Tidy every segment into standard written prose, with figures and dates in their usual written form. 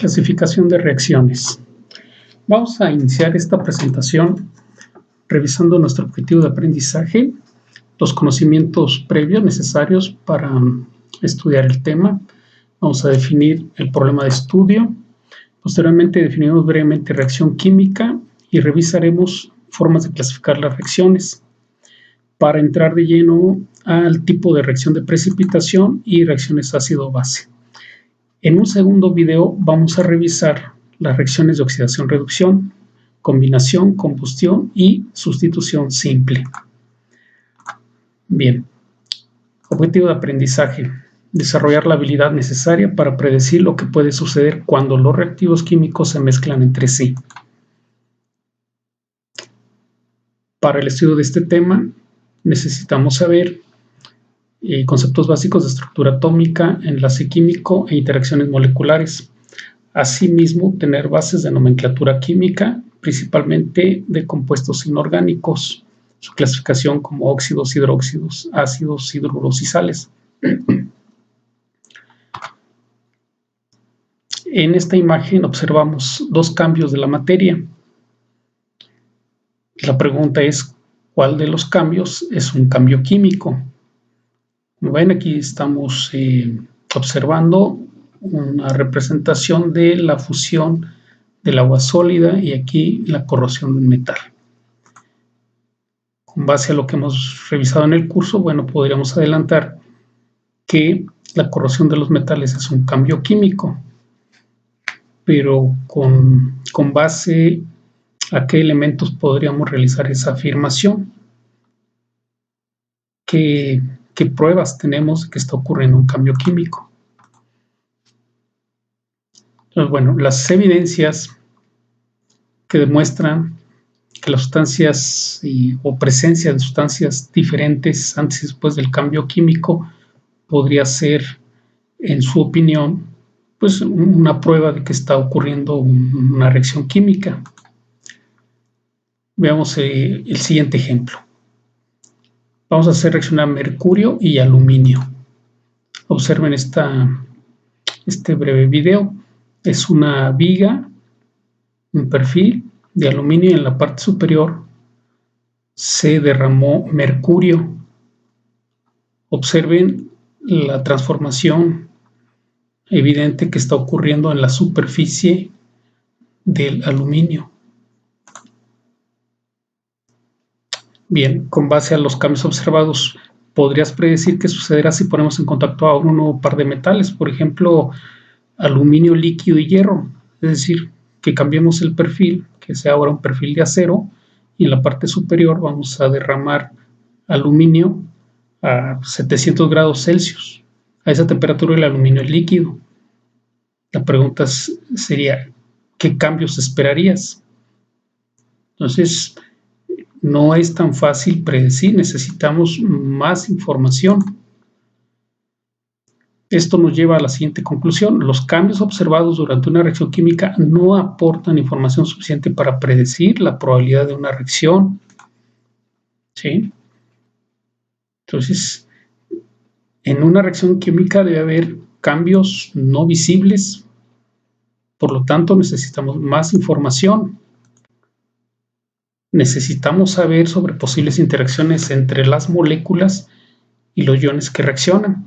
Clasificación de reacciones. Vamos a iniciar esta presentación revisando nuestro objetivo de aprendizaje, los conocimientos previos necesarios para estudiar el tema. Vamos a definir el problema de estudio. Posteriormente definiremos brevemente reacción química y revisaremos formas de clasificar las reacciones para entrar de lleno al tipo de reacción de precipitación y reacciones ácido-base. En un segundo video vamos a revisar las reacciones de oxidación-reducción, combinación, combustión y sustitución simple. Bien, objetivo de aprendizaje: desarrollar la habilidad necesaria para predecir lo que puede suceder cuando los reactivos químicos se mezclan entre sí. Para el estudio de este tema necesitamos saber conceptos básicos de estructura atómica, enlace químico e interacciones moleculares. Asimismo, tener bases de nomenclatura química, principalmente de compuestos inorgánicos, su clasificación como óxidos, hidróxidos, ácidos, hidruros y sales. En esta imagen observamos dos cambios de la materia. La pregunta es, ¿cuál de los cambios es un cambio químico? Como ven, aquí estamos observando una representación de la fusión del agua sólida y aquí la corrosión de un metal. Con base a lo que hemos revisado en el curso, bueno, podríamos adelantar que la corrosión de los metales es un cambio químico, pero con base a qué elementos podríamos realizar esa afirmación. ¿Qué pruebas tenemos de que está ocurriendo un cambio químico? Entonces, bueno, las evidencias que demuestran que las sustancias o presencia de sustancias diferentes antes y después del cambio químico podría ser, en su opinión, pues una prueba de que está ocurriendo una reacción química. Veamos el siguiente ejemplo. Vamos a hacer reaccionar mercurio y aluminio. Observen este breve video. Es una viga, un perfil de aluminio y en la parte superior se derramó mercurio. Observen la transformación evidente que está ocurriendo en la superficie del aluminio. Bien, con base a los cambios observados, ¿podrías predecir qué sucederá si ponemos en contacto a un nuevo par de metales? Por ejemplo, aluminio líquido y hierro. Es decir, que cambiemos el perfil, que sea ahora un perfil de acero, y en la parte superior vamos a derramar aluminio a 700 grados Celsius. A esa temperatura el aluminio es líquido. La pregunta sería, ¿qué cambios esperarías? Entonces, no es tan fácil predecir, necesitamos más información. Esto nos lleva a la siguiente conclusión: los cambios observados durante una reacción química no aportan información suficiente para predecir la probabilidad de una reacción. ¿Sí? Entonces, en una reacción química debe haber cambios no visibles, por lo tanto necesitamos más información. Necesitamos saber sobre posibles interacciones entre las moléculas y los iones que reaccionan.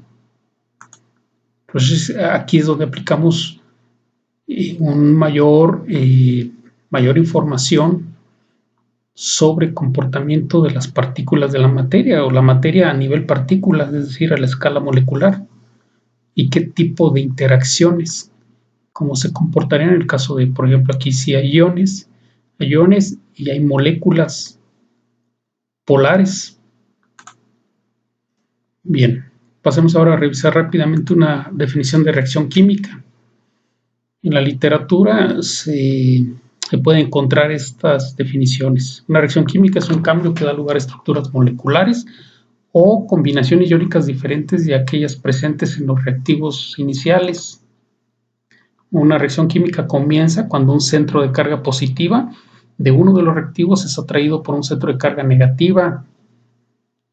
Entonces, aquí es donde aplicamos mayor información sobre comportamiento de las partículas de la materia o la materia a nivel partículas, es decir, a la escala molecular, y qué tipo de interacciones, cómo se comportarían en el caso de, por ejemplo, aquí sí hay iones y hay moléculas polares. Bien, pasemos ahora a revisar rápidamente una definición de reacción química. En la literatura se pueden encontrar estas definiciones. Una reacción química es un cambio que da lugar a estructuras moleculares o combinaciones iónicas diferentes de aquellas presentes en los reactivos iniciales. Una reacción química comienza cuando un centro de carga positiva de uno de los reactivos es atraído por un centro de carga negativa.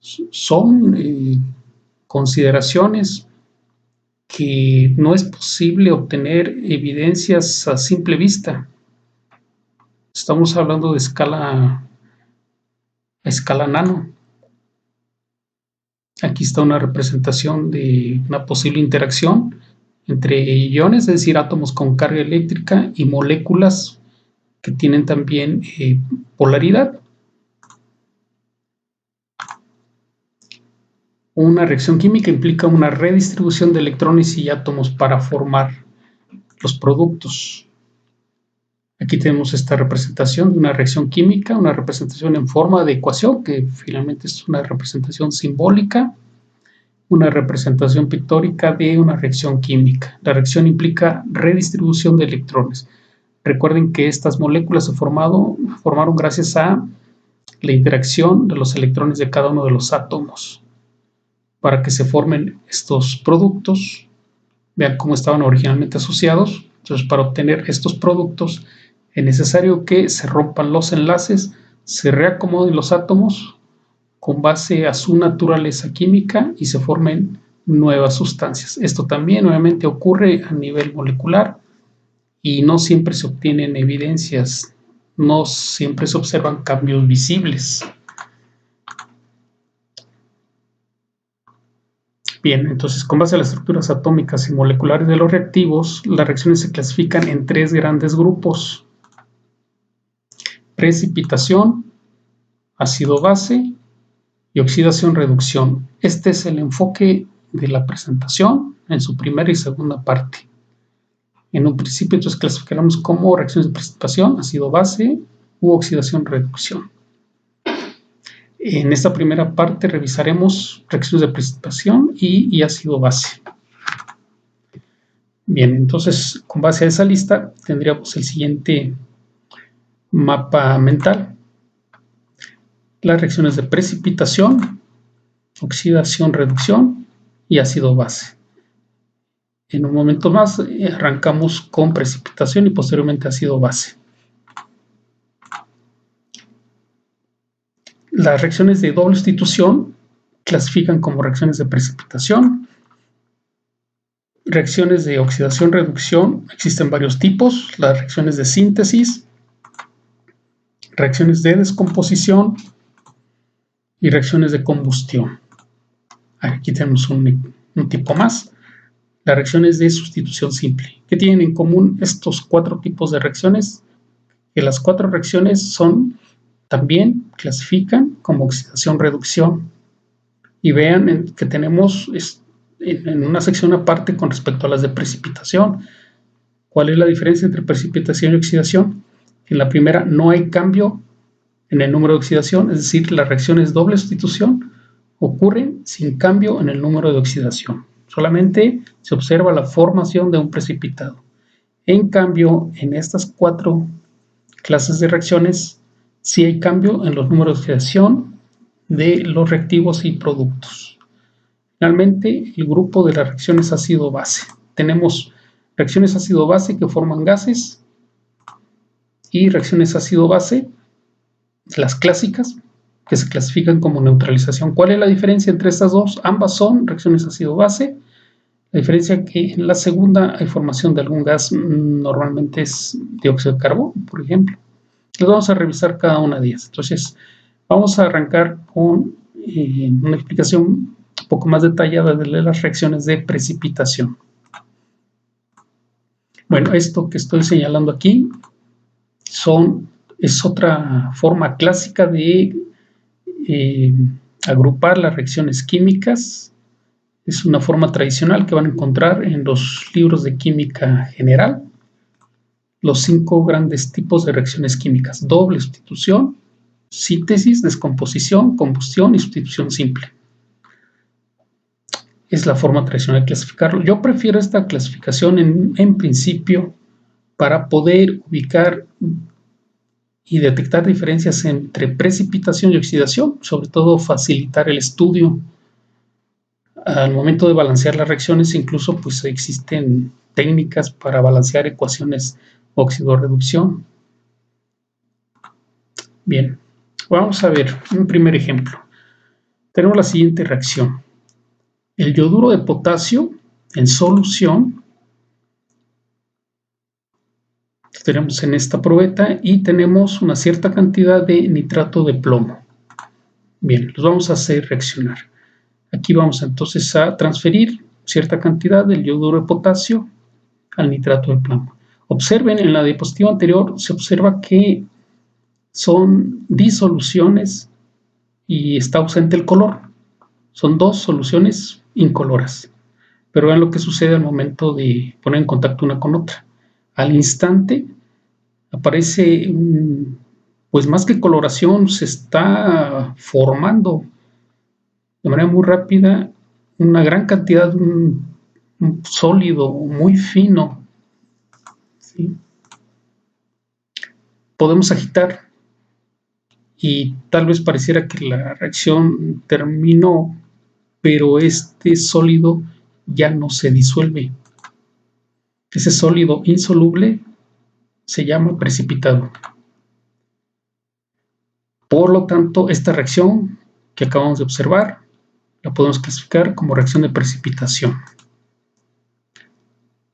Son consideraciones que no es posible obtener evidencias a simple vista. Estamos hablando de escala nano. Aquí está una representación de una posible interacción entre iones, es decir, átomos con carga eléctrica, y moléculas que tienen también polaridad. Una reacción química implica una redistribución de electrones y átomos para formar los productos. Aquí tenemos esta representación de una reacción química, una representación en forma de ecuación, que finalmente es una representación simbólica, una representación pictórica de una reacción química. La reacción implica redistribución de electrones. Recuerden que estas moléculas se formaron gracias a la interacción de los electrones de cada uno de los átomos. Para que se formen estos productos, vean cómo estaban originalmente asociados. Entonces, para obtener estos productos es necesario que se rompan los enlaces, se reacomoden los átomos con base a su naturaleza química y se formen nuevas sustancias. Esto también obviamente ocurre a nivel molecular y no siempre se obtienen evidencias, no siempre se observan cambios visibles. Bien, entonces con base a las estructuras atómicas y moleculares de los reactivos, las reacciones se clasifican en tres grandes grupos: precipitación, ácido-base y oxidación-reducción. Este es el enfoque de la presentación en su primera y segunda parte. En un principio, entonces, clasificaremos como reacciones de precipitación, ácido-base u oxidación-reducción. En esta primera parte revisaremos reacciones de precipitación y ácido-base. Bien, entonces, con base a esa lista, tendríamos el siguiente mapa mental. Las reacciones de precipitación, oxidación-reducción y ácido-base. En un momento más arrancamos con precipitación y posteriormente ácido-base. Las reacciones de doble sustitución clasifican como reacciones de precipitación. Reacciones de oxidación-reducción existen varios tipos: las reacciones de síntesis, reacciones de descomposición y reacciones de combustión. Aquí tenemos un tipo más: las reacciones de sustitución simple. ¿Qué tienen en común estos cuatro tipos de reacciones? Que las cuatro reacciones también clasifican como oxidación-reducción. Y vean que tenemos en una sección aparte con respecto a las de precipitación. ¿Cuál es la diferencia entre precipitación y oxidación? En la primera no hay cambio en el número de oxidación, es decir, las reacciones doble sustitución ocurren sin cambio en el número de oxidación. Solamente se observa la formación de un precipitado. En cambio, en estas cuatro clases de reacciones sí hay cambio en los números de oxidación de los reactivos y productos. Finalmente, el grupo de las reacciones ácido-base. Tenemos reacciones ácido-base que forman gases y reacciones ácido-base, las clásicas, que se clasifican como neutralización. ¿Cuál es la diferencia entre estas dos? Ambas son reacciones ácido-base. La diferencia es que en la segunda hay formación de algún gas, normalmente es dióxido de carbono, por ejemplo. Entonces vamos a revisar cada una de ellas. Entonces vamos a arrancar con una explicación un poco más detallada de las reacciones de precipitación. Bueno, esto que estoy señalando aquí es otra forma clásica de agrupar las reacciones químicas. Es una forma tradicional que van a encontrar en los libros de química general. Los 5 grandes tipos de reacciones químicas: doble sustitución, síntesis, descomposición, combustión y sustitución simple. Es la forma tradicional de clasificarlo. Yo prefiero esta clasificación en principio para poder ubicar y detectar diferencias entre precipitación y oxidación, sobre todo facilitar el estudio. Al momento de balancear las reacciones, incluso pues existen técnicas para balancear ecuaciones óxido-reducción. Bien, vamos a ver un primer ejemplo. Tenemos la siguiente reacción. El yoduro de potasio en solución. Tenemos en esta probeta y tenemos una cierta cantidad de nitrato de plomo. Bien, los vamos a hacer reaccionar. Aquí vamos entonces a transferir cierta cantidad del yoduro de potasio al nitrato de plomo. Observen, en la diapositiva anterior se observa que son disoluciones y está ausente el color. Son dos soluciones incoloras. Pero vean lo que sucede al momento de poner en contacto una con otra. Al instante aparece, pues más que coloración, se está formando de manera muy rápida una gran cantidad de un sólido muy fino. ¿Sí? Podemos agitar y tal vez pareciera que la reacción terminó, pero este sólido ya no se disuelve. Ese sólido insoluble se llama precipitado. Por lo tanto, esta reacción que acabamos de observar la podemos clasificar como reacción de precipitación.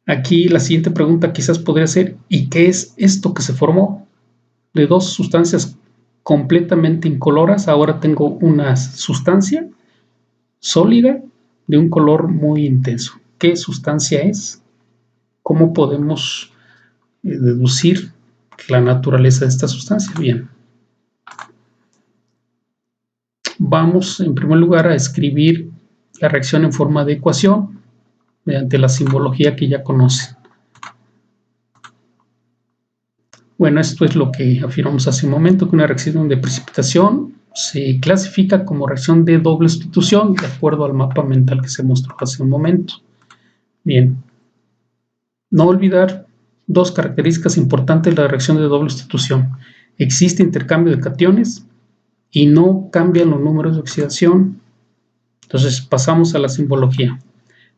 Aquí la siguiente pregunta quizás podría ser: ¿y qué es esto que se formó? De dos sustancias completamente incoloras, ahora tengo una sustancia sólida de un color muy intenso. ¿Qué sustancia es? ¿Cómo podemos deducir la naturaleza de esta sustancia? Bien. Vamos en primer lugar a escribir la reacción en forma de ecuación mediante la simbología que ya conocen. Bueno, esto es lo que afirmamos hace un momento, que una reacción de precipitación se clasifica como reacción de doble sustitución de acuerdo al mapa mental que se mostró hace un momento. Bien, no olvidar dos características importantes de la reacción de doble sustitución. Existe intercambio de cationes y no cambian los números de oxidación. Entonces pasamos a la simbología.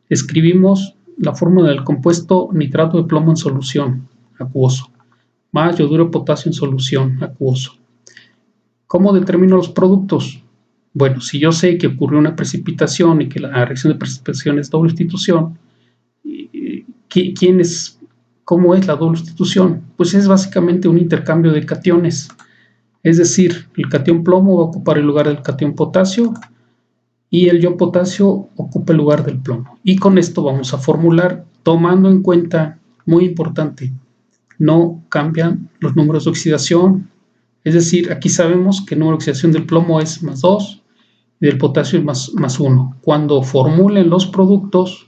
Escribimos la fórmula del compuesto nitrato de plomo en solución acuoso, más yoduro de potasio en solución acuoso. ¿Cómo determino los productos? Bueno, si yo sé que ocurrió una precipitación y que la reacción de precipitación es doble sustitución, ¿cómo es la doble sustitución? Pues es básicamente un intercambio de cationes. Es decir, el catión plomo va a ocupar el lugar del catión potasio y el ion potasio ocupa el lugar del plomo. Y con esto vamos a formular tomando en cuenta, muy importante, no cambian los números de oxidación. Es decir, aquí sabemos que el número de oxidación del plomo es más 2 y del potasio es más 1. Cuando formulen los productos,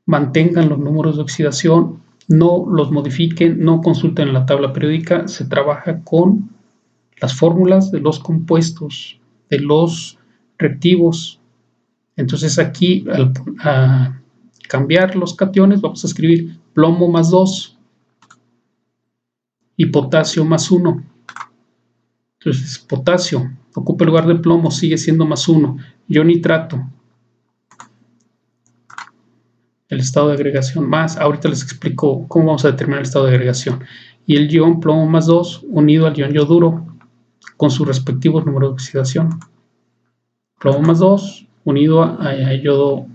mantengan los números de oxidación, no los modifiquen, no consulten la tabla periódica, se trabaja con las fórmulas de los compuestos, de los reactivos. Entonces aquí, al cambiar los cationes, vamos a escribir plomo más 2 y potasio más 1. Entonces, potasio ocupa el lugar de plomo, sigue siendo más 1. Ion nitrato, el estado de agregación más. Ahorita les explico cómo vamos a determinar el estado de agregación. Y el ion plomo más 2 unido al ion yoduro con sus respectivos números de oxidación. Plomo más 2 unido a yodo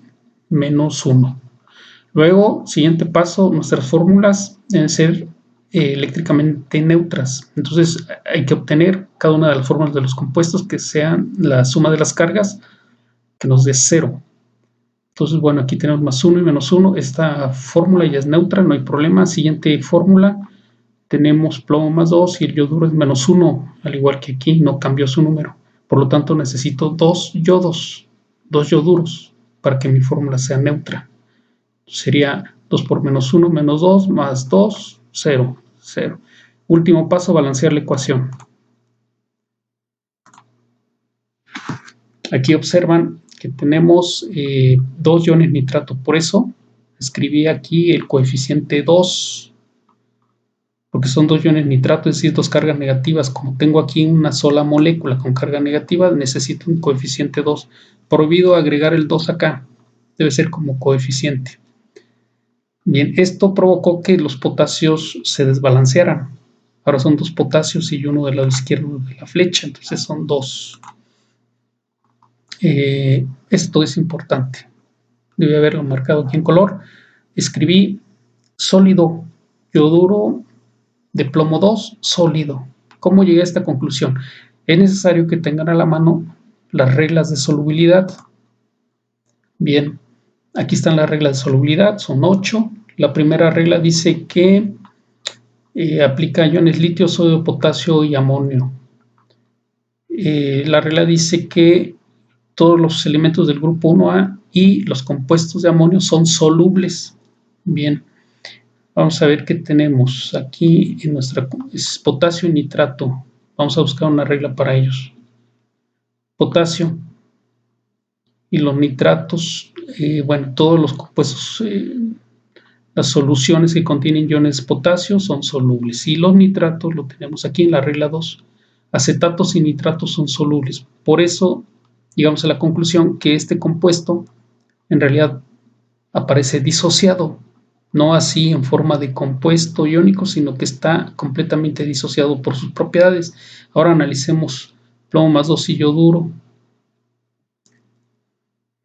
menos 1. Luego, siguiente paso, nuestras fórmulas deben ser eléctricamente neutras. Entonces hay que obtener cada una de las fórmulas de los compuestos que sean la suma de las cargas que nos dé 0. Entonces, bueno, aquí tenemos más 1 y menos 1. Esta fórmula ya es neutra, no hay problema. Siguiente fórmula, tenemos plomo más 2 y el yoduro es menos 1, al igual que aquí, no cambió su número. Por lo tanto, necesito 2 yoduros, para que mi fórmula sea neutra. Sería 2 por menos 1, menos 2, más 2, 0, 0. Último paso, balancear la ecuación. Aquí observan que tenemos 2 iones nitrato. Por eso escribí aquí el coeficiente 2, porque son 2 iones nitrato, es decir, 2 cargas negativas. Como tengo aquí una sola molécula con carga negativa, necesito un coeficiente 2. Prohibido agregar el 2 acá, debe ser como coeficiente. Bien, esto provocó que los potasios se desbalancearan. Ahora son 2 potasios y uno del lado izquierdo de la flecha, entonces son 2. Esto es importante. debe haberlo marcado aquí en color. Escribí sólido yoduro de plomo 2, sólido. ¿Cómo llegué a esta conclusión? Es necesario que tengan a la mano las reglas de solubilidad. Bien, aquí están las reglas de solubilidad, son 8. La primera regla dice que aplica iones litio, sodio, potasio y amonio. La regla dice que todos los elementos del grupo 1A y los compuestos de amonio son solubles. Bien, vamos a ver qué tenemos aquí en nuestra es potasio y nitrato. Vamos a buscar una regla para ellos. Potasio y los nitratos, bueno, todos los compuestos, las soluciones que contienen iones de potasio son solubles. Y los nitratos lo tenemos aquí en la regla 2. Acetatos y nitratos son solubles. Por eso llegamos a la conclusión que este compuesto en realidad aparece disociado, no así en forma de compuesto iónico, sino que está completamente disociado por sus propiedades. Ahora analicemos plomo más 2 y yoduro.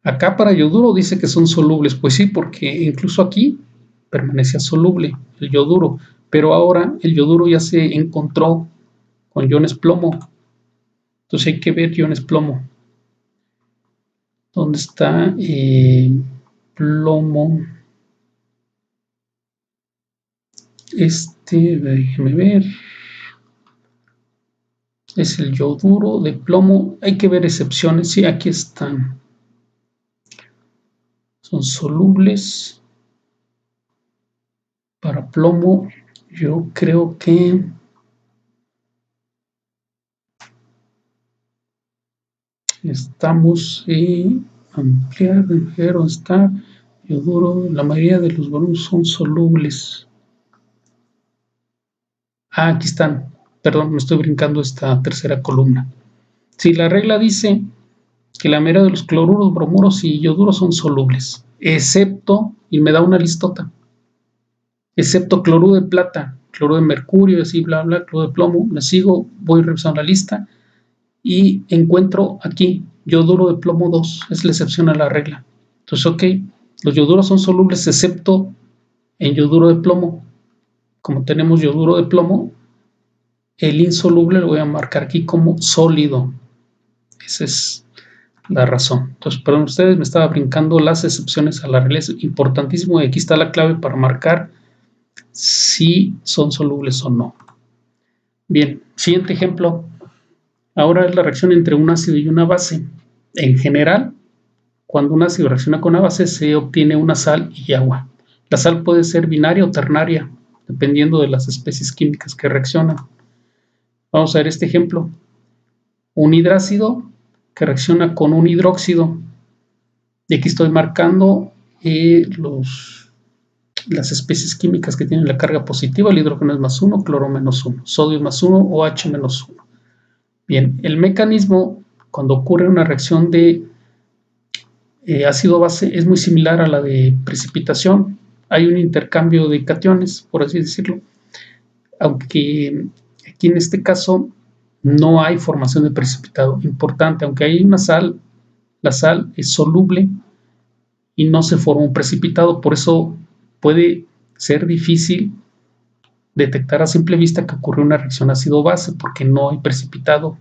Acá para yoduro dice que son solubles, pues sí, porque incluso aquí permanecía soluble el yoduro, pero ahora el yoduro ya se encontró con iones plomo. Entonces hay que ver iones plomo. ¿Dónde está plomo? Déjeme ver. Es el yoduro de plomo. Hay que ver excepciones. Sí, aquí están. Son solubles. Para plomo, yo creo que estamos en ampliar, ver dónde está yoduro. La mayoría de los bonos son solubles. Ah, aquí están. Perdón, me estoy brincando esta tercera columna. Sí, la regla dice que la mayoría de los cloruros, bromuros y yoduros son solubles, excepto, y me da una listota, excepto cloruro de plata, cloruro de mercurio, así bla bla, cloruro de plomo. Me sigo, voy revisando la lista y encuentro aquí yoduro de plomo 2, es la excepción a la regla. Entonces, ok, los yoduros son solubles excepto en yoduro de plomo. Como tenemos yoduro de plomo, el insoluble lo voy a marcar aquí como sólido. Esa es la razón. Entonces, perdón ustedes, me estaba brincando las excepciones a la regla. Es importantísimo y aquí está la clave para marcar si son solubles o no. Bien, siguiente ejemplo. Ahora es la reacción entre un ácido y una base. En general, cuando un ácido reacciona con una base, se obtiene una sal y agua. La sal puede ser binaria o ternaria, dependiendo de las especies químicas que reaccionan. Vamos a ver este ejemplo. Un hidrácido que reacciona con un hidróxido. Y aquí estoy marcando las especies químicas que tienen la carga positiva. El hidrógeno es +1, cloro -1, sodio +1, OH -1. Bien, el mecanismo cuando ocurre una reacción de ácido-base es muy similar a la de precipitación. Hay un intercambio de cationes, por así decirlo, aunque aquí en este caso no hay formación de precipitado. Importante, aunque hay una sal, la sal es soluble y no se forma un precipitado, por eso puede ser difícil detectar a simple vista que ocurrió una reacción ácido-base porque no hay precipitado.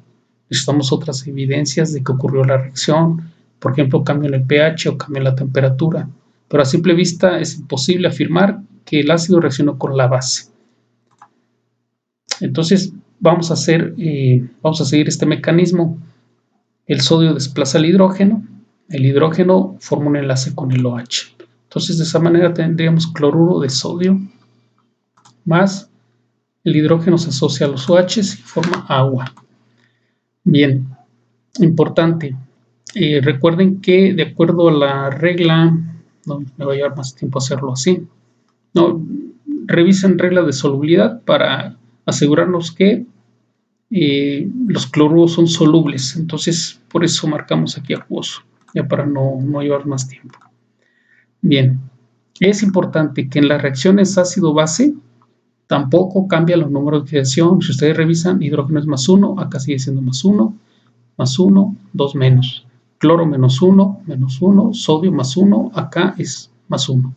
Necesitamos otras evidencias de que ocurrió la reacción, por ejemplo, cambio en el pH o cambio en la temperatura, pero a simple vista es imposible afirmar que el ácido reaccionó con la base. Entonces vamos a seguir este mecanismo. El sodio desplaza el hidrógeno forma un enlace con el OH. Entonces de esa manera tendríamos cloruro de sodio más el hidrógeno se asocia a los OH y forma agua. Bien, importante. Recuerden que de acuerdo a la regla, no me va a llevar más tiempo hacerlo así. No, revisen reglas de solubilidad para asegurarnos que los cloruros son solubles. Entonces, por eso marcamos aquí acuoso, ya para no llevar más tiempo. Bien, es importante que en las reacciones ácido-base tampoco cambia los números de oxidación. Si ustedes revisan, hidrógeno es +1, acá sigue siendo +1, +1, 2 menos. cloro -1, sodio +1, acá es +1.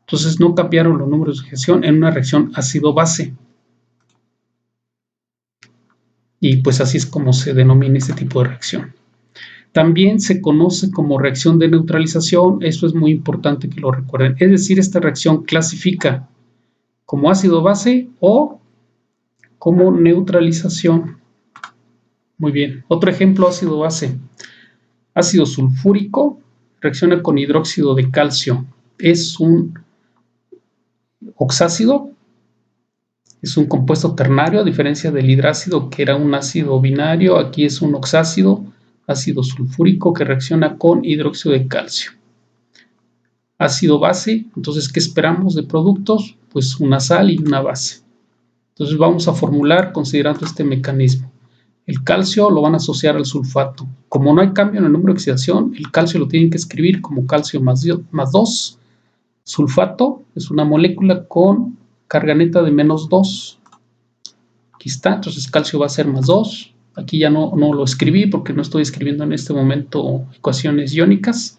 Entonces no cambiaron los números de oxidación en una reacción ácido-base. Y pues así es como se denomina este tipo de reacción. También se conoce como reacción de neutralización, eso es muy importante que lo recuerden. Es decir, esta reacción clasifica como ácido-base o como neutralización. Muy bien, otro ejemplo ácido-base. Ácido sulfúrico reacciona con hidróxido de calcio. Es un oxácido, es un compuesto ternario, a diferencia del hidrácido que era un ácido binario, aquí es un oxácido, ácido sulfúrico que reacciona con hidróxido de calcio. Ácido base, entonces, ¿qué esperamos de productos? Pues una sal y una base. Entonces vamos a formular considerando este mecanismo. El calcio lo van a asociar al sulfato. Como no hay cambio en el número de oxidación, el calcio lo tienen que escribir como calcio más 2. Sulfato es una molécula con carga neta de -2. Aquí está, entonces calcio va a ser +2. Aquí ya no lo escribí porque no estoy escribiendo en este momento ecuaciones iónicas,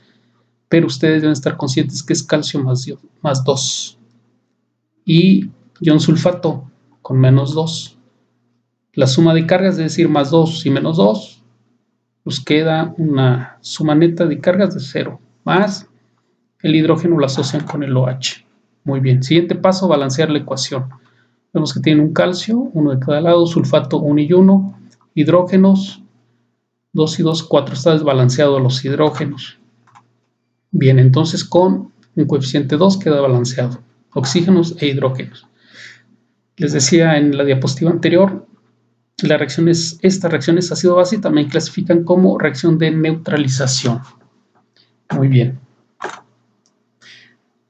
pero ustedes deben estar conscientes que es calcio más 2. Y ion sulfato con -2. La suma de cargas, es decir, +2 y -2, nos queda una suma neta de cargas de 0, más el hidrógeno lo asocian con el OH. Muy bien, siguiente paso, balancear la ecuación. Vemos que tiene un calcio, uno de cada lado, sulfato 1 y 1, hidrógenos 2 y 2, 4, está desbalanceado los hidrógenos. Bien, entonces con un coeficiente 2 queda balanceado, oxígenos e hidrógenos. Les decía en la diapositiva anterior, estas reacciones ácido-base también clasifican como reacción de neutralización. Muy bien.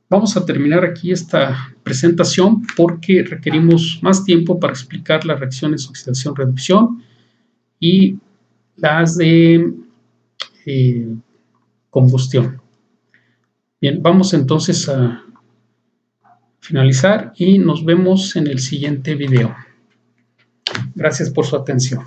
Vamos a terminar aquí esta presentación porque requerimos más tiempo para explicar las reacciones oxidación-reducción y las de combustión. Bien, vamos entonces a finalizar y nos vemos en el siguiente video. Gracias por su atención.